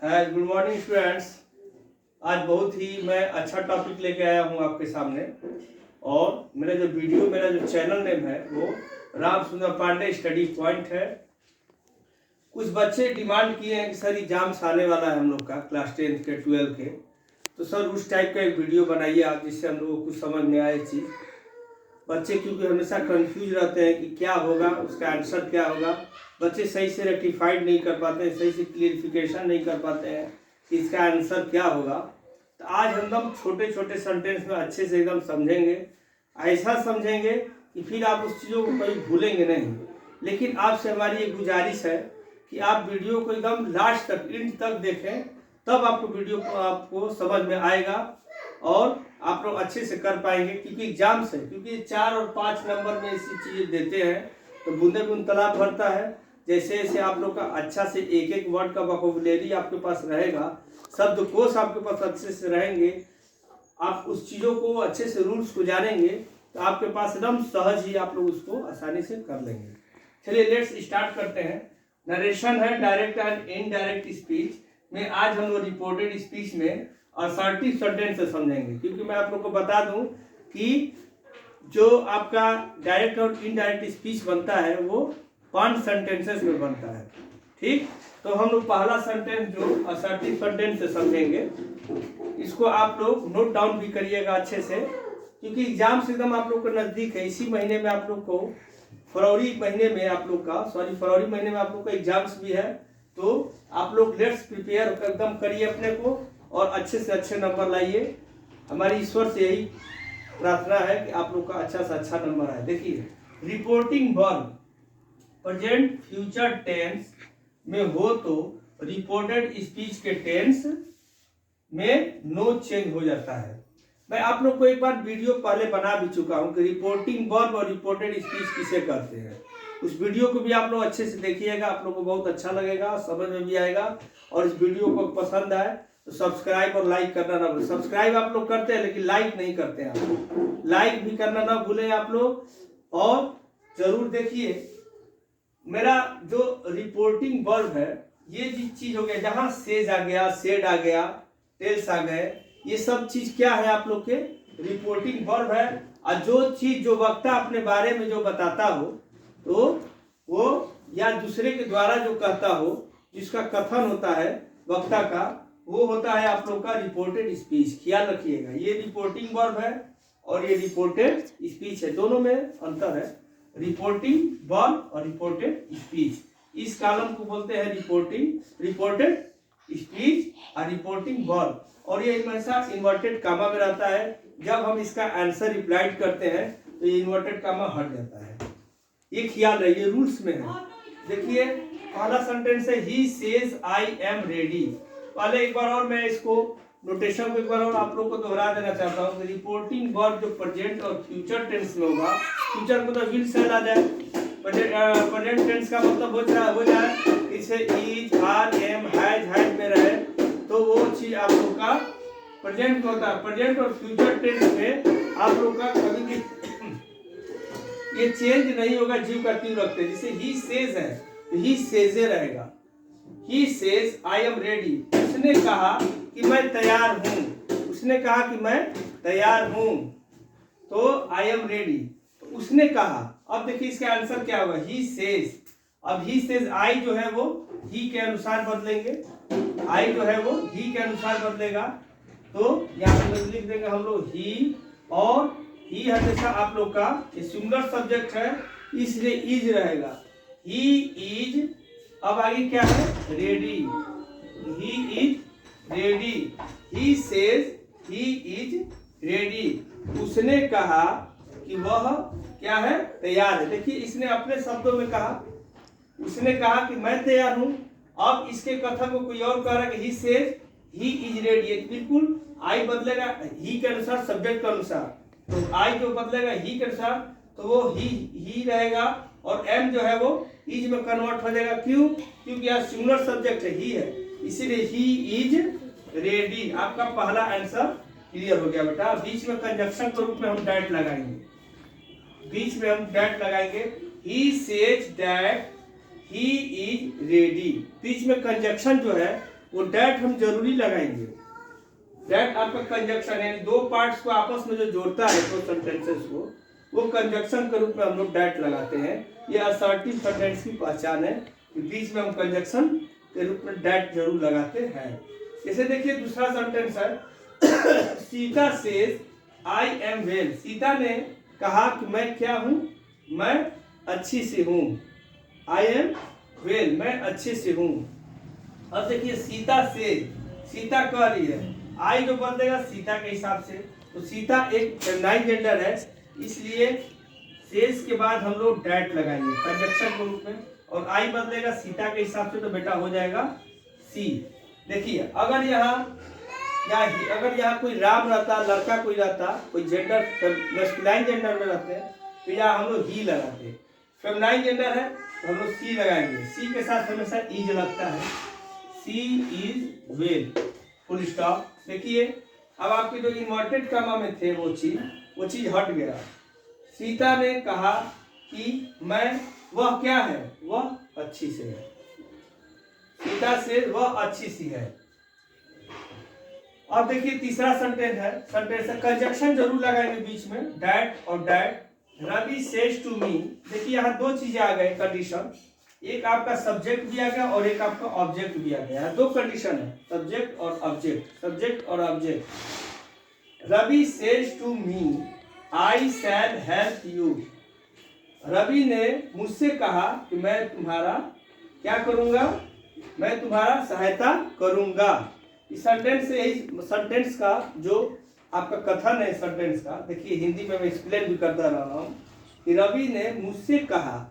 है। Good morning students. आज बहुत ही मैं अच्छा टॉपिक लेके आया हूँ आपके सामने। और मेरा जो चैनल नेम है वो राम सुंदर पांडे स्टडी पॉइंट है। कुछ बच्चे डिमांड किए हैं कि सर एग्जाम्स आने वाला है हम लोग का, क्लास 10 के 12 के, तो सर उस टाइप का एक वीडियो बनाइए आप, जिससे हम लोगों को कुछ समझ में आए चीज़। बच्चे क्योंकि हमेशा कंफ्यूज रहते हैं कि क्या होगा, उसका आंसर क्या होगा। बच्चे सही से रेक्टिफाइड नहीं कर पाते हैं, सही से क्लियरिफिकेशन नहीं कर पाते हैं कि इसका आंसर क्या होगा। तो आज हम एकदम छोटे छोटे सेंटेंस में अच्छे से एकदम समझेंगे, ऐसा समझेंगे कि फिर आप उस चीज़ों को कभी भूलेंगे नहीं। लेकिन आपसे हमारी एक गुजारिश है कि आप वीडियो को एकदम लास्ट तक, एंड तक देखें, तब आपको वीडियो को आपको समझ में आएगा और आप लोग अच्छे से कर पाएंगे। क्योंकि एग्जाम्स है, क्योंकि 4 और 5 नंबर में ऐसी चीज़ें देते हैं तो बूंदे बूंद तालाब भरता है। जैसे जैसे आप लोग का अच्छा से एक एक वर्ड का वोकैबुलरी आपके पास रहेगा, शब्दकोश आपके पास अच्छे से रहेंगे, आप उस चीज़ों को अच्छे से रूल्स को जानेंगे, तो आपके पास एकदम सहज ही आप लोग उसको आसानी से कर लेंगे। चलिए लेट्स स्टार्ट करते हैं। नरेशन है डायरेक्ट एंड इनडायरेक्ट स्पीच में। आज हम लोग रिपोर्टेड स्पीच में असर्टिव सेंटेंस से समझेंगे। क्योंकि मैं आप लोग को बता दूं कि जो आपका डायरेक्ट और इनडायरेक्ट स्पीच बनता है वो 5 सेंटेंसेस में बनता है। ठीक, तो हम लोग पहला सेंटेंस जो असर्टिव सेंटेंस से समझेंगे, इसको आप लोग नोट डाउन भी करिएगा अच्छे से, क्योंकि एग्जाम से एकदम आप लोग को नज़दीक है। इसी महीने में आप लोग को फरवरी महीने में आप लोग का एग्जाम्स भी है। तो आप लोग लेट्स प्रिपेयर एकदम करिए अपने को और अच्छे से अच्छे नंबर लाइए। हमारी ईश्वर से यही प्रार्थना है कि आप लोग का अच्छा से अच्छा नंबर आए। देखिए, reporting verb present future tense में हो तो रिपोर्टेड स्पीच के टेंस में नो चेंज हो जाता है। मैं आप लोग को एक बार वीडियो पहले बना भी चुका हूं कि रिपोर्टिंग वर्ब और रिपोर्टेड स्पीच किसे कहते हैं। उस वीडियो को भी आप लोग अच्छे से देखिएगा, आप लोग को बहुत अच्छा लगेगा, समझ में भी आएगा। और इस वीडियो को पसंद आए तो सब्सक्राइब और लाइक करना ना भूलें। सब्सक्राइब आप लोग करते हैं लेकिन लाइक नहीं करते हैं आप लोग, लाइक भी करना ना भूलें आप लोग। और जरूर देखिए, मेरा जो रिपोर्टिंग वर्ब है ये चीज हो गया, जहां सेज आ गया, सेड आ गया, टेल्स आ गए, ये सब चीज क्या है आप लोग के रिपोर्टिंग वर्ब है। और जो चीज जो वक्ता अपने बारे में जो बताता हो तो वो, या दूसरे के द्वारा जो कहता हो, जिसका कथन होता है वक्ता का, वो होता है आप लोग का रिपोर्टेड स्पीच। ख्याल रखिएगा, ये रिपोर्टिंग वर्ब है और ये रिपोर्टेड स्पीच है, दोनों में अंतर है। रिपोर्टिंग वर्ब और रिपोर्टेड स्पीच, इस कॉलम को बोलते हैं रिपोर्टेड स्पीच और रिपोर्टिंग वर्ब। और ये हमेशा इन्वर्टेड कामा में रहता है। जब हम इसका आंसर रिप्लाइड करते हैं तो ये इन्वर्टेड कामा हट जाता है। ये ख्याल रहे, ये रूल्स में है। देखिए, पहला सेंटेंस है he says I am ready. पहले एक बार और मैं इसको नोटेशन को एक बार और आप लोग को दोहरा देना चाहता हूँ कि रिपोर्टिंग वर्ब जो प्रेजेंट और फ्यूचर टेंस में होगा, फ्यूचर को तो विल से आ जाए, प्रेजेंट टेंस का मतलब हो जाए इसे इज, आर, एम, हैज में रहे, तो वो चीज आप लोग का प्रेजेंट होता है। प्रेजेंट और फ्यूचर टेंस में आप लोग का कभी भी ये चेंज नहीं होगा, जीव का तीव रखते। जैसे ही सेज है तो ही सेजे रहेगा। He says I am ready, उसने कहा कि मैं तैयार हूं, उसने कहा कि मैं तैयार हूं, तो आई एम रेडी, तो उसने कहा। अब देखिए इसका आंसर क्या होगा, ही सेज। अब ही सेज आई जो है वो ही के अनुसार बदलेंगे, आई जो है वो ही के अनुसार बदलेगा। तो यहाँ पे लिख देंगे हम लोग ही, और ही हमेशा आप लोग का सिंगुलर सब्जेक्ट है इसलिए इज रहेगा, ही इज। अब आगे क्या है, ready, he is ready, he says he is ready, उसने कहा कि वह क्या है, तैयार है। देखिए इसने अपने शब्दों में कहा, उसने कहा कि मैं तैयार हूं। अब इसके कथन को कोई और कह रहा है कि he says he is ready, बिल्कुल आई बदलेगा ही के अनुसार, सब्जेक्ट के अनुसार। तो आई जो बदलेगा ही के अनुसार तो वो ही रहेगा, और एम जो है वो इज में कन्वर्ट हो जाएगा। क्यों? क्योंकि यहाँ सिंगुलर सब्जेक्ट है, ही है, इसीलिए ही इज रेडी। आपका पहला आंसर क्लियर हो गया बेटा। बीच में कंजक्शन के रूप में हम डैट लगाएंगे, बीच में हम डैट लगाएंगे, he says that he is ready. बीच में कंजक्शन जो है वो डैट हम जरूरी लगाएंगे। डैट आपका कंजक्शन है, दो पार्ट्स को आपस में जो जोड़ता है दो सेंटेंसेस को, वो कंजक्शन के रूप में हम लोग डैट लगाते हैं। ये असर्टिव सेंटेंस की पहचान है कि बीच में हम कंजक्शन के रूप में डैट जरूर लगाते हैं। जैसे देखिए दूसरा सेंटेंस है Sita says I am well. Sita ने कहा कि मैं क्या हूं, मैं अच्छी से हूं। आई एम वेल, मैं अच्छे से हूं। अब देखिए सीता से, सीता कह रही है, आई जो बदलेगा सीता के हिसाब से, तो सीता एक फेमिनाइन जेंडर है, इसलिए सेज के बाद हम लोग डैट लगाएंगे कंजक्शन के रूप में, और आई बदलेगा सीता के हिसाब से, तो बेटा हो जाएगा सी। देखिए अगर यहाँ कोई राम रहता, लड़का कोई रहता, कोई जेंडर मैस्कुलाइन जेंडर में रहते हैं, तो यहाँ हम लोग ही लगाते। फेमिनाइन जेंडर है तो हम लोग सी लगाएंगे। सी के साथ हमेशा इज लगता है, सी इज वेल, फुल स्टॉप। देखिए अब आपके जो इन्वर्टेड कॉमा में थे वो चीज हट गया। सीता ने कहा कि मैं, वह क्या है, वह अच्छी से है। सीता से वह अच्छी सी है। अब देखिए तीसरा सेंटेंस है कंजक्शन जरूर लगाएंगे बीच में, डैट और that. Ravi says to me. देखिए यहाँ दो चीजें आ गए कंडीशन, एक आपका सब्जेक्ट भी आ गया और एक आपका ऑब्जेक्ट भी आ गया। दो कंडीशन है, सब्जेक्ट और ऑब्जेक्ट, सब्जेक्ट और object. Ravi says to me I shall help you. Ravi ने मुझसे कहा कि मैं तुम्हारा क्या करूंगा, मैं तुम्हारा सहायता करूंगा। इस सेंटेंस से, इस सेंटेंस का जो आपका कथन है सेंटेंस का, देखिए हिंदी में मैं एक्सप्लेन भी करता रहा हूँ कि रवि ने मुझसे कहा,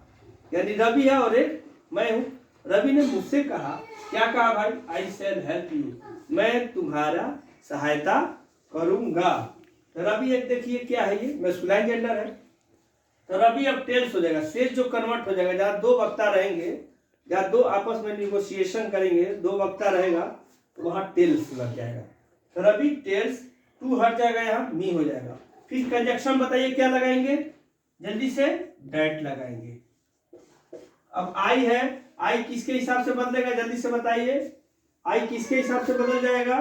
यानी रवि है और एक मैं हूँ। रवि ने मुझसे कहा, क्या कहा भाई, आई शैल हेल्प यू, मैं तुम्हारा सहायता करूंगा। तो रवि एक देखिए क्या है, ये मैस्कुलाइन जेंडर है, तो रवि अब टेल्स हो जाएगा। सेज जो कन्वर्ट हो जाएगा, जहाँ दो वक्ता रहेंगे, जहाँ दो आपस में निगोशिएशन करेंगे, दो वक्ता रहेगा, तो वहां टेल्स लग जाएगा। तो रवि टेल्स, टू हट जाएगा, यहाँ मी हो जाएगा। फिर कंजक्शन बताइए क्या लगाएंगे, जल्दी से डैट लगाएंगे। अब आई है, आई किसके हिसाब से बदलेगा, जल्दी से बताइए। आई किसके हिसाब से बदल जाएगा,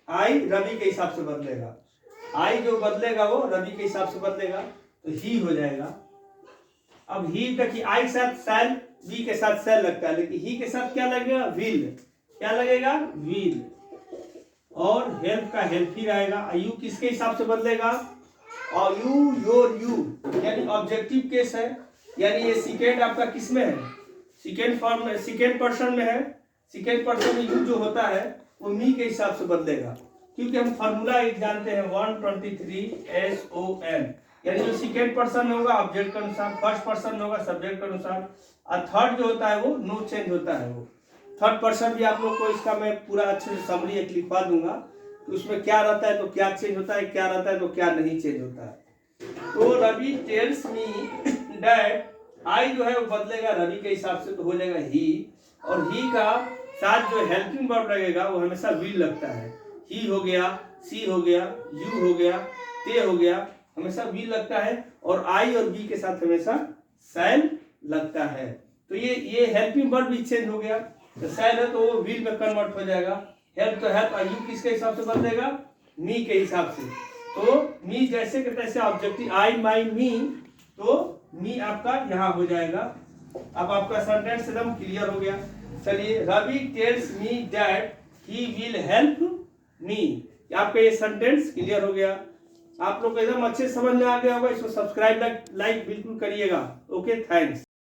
आई रवि के हिसाब से बदलेगा। आई जो बदलेगा वो रवि के हिसाब से बदलेगा, तो ही हो जाएगा। अब ही देखिए आई के साथ शैल, बी के साथ शैल लगता है, लेकिन ही के साथ क्या लगेगा, विल। क्या लगेगा, विल। और हेल्प का हेल्प ही रहेगा। यू किसके हिसाब से बदलेगा, और यू, योर, यू, यानी ऑब्जेक्टिव केस है, यानी ये सेकेंड आपका किस में है, सेकेंड फॉर्म में, सेकेंड पर्सन में है। सेकेंड पर्सन में यू जो होता है वो मी के हिसाब से बदलेगा, क्योंकि हम फॉर्मूला एक जानते हैं 123 SON, यानी जो सेकेंड पर्सन में होगा ऑब्जेक्ट के अनुसार, फर्स्ट पर्सन में होगा सब्जेक्ट के अनुसार, और थर्ड जो होता है वो नो चेंज होता है। वो थर्ड पर्सन भी आप लोग को इसका मैं पूरा अच्छे से समरी एक लिखवा दूंगा कि उसमें क्या रहता है तो क्या चेंज होता है, क्या रहता है तो क्या नहीं चेंज होता है। तो रवि टेल्स मी दैट, आई जो है वो बदलेगा रवि के हिसाब से, तो हो जाएगा ही, और ही का साथ जो हेल्पिंग वर्ब लगेगा वो हमेशा विल लगता है। ही हो गया, सी हो गया, यू हो गया, ते हो गया, हमेशा विल लगता है, और आई और बी के साथ हमेशा शैल लगता है। तो ये हेल्पिंग वर्ब भी चेंज हो गया, तो शैल है तो वो विल में कन्वर्ट हो जाएगा। हेल्प तो हेल्प, यू किसके हिसाब से बदलेगा, मी के हिसाब से। तो मी जैसे के तैसे ऑब्जेक्टिव, आई माई मी, तो मी आपका यहाँ हो जाएगा। अब आपका सेंटेंस एकदम क्लियर हो गया। चलिए, Ravi tells me that he will help me, आपका ये सेंटेंस क्लियर हो गया। आप लोग एकदम अच्छे समझ में आ गया होगा। इसको सब्सक्राइब लाइक बिल्कुल करिएगा। Okay, thanks.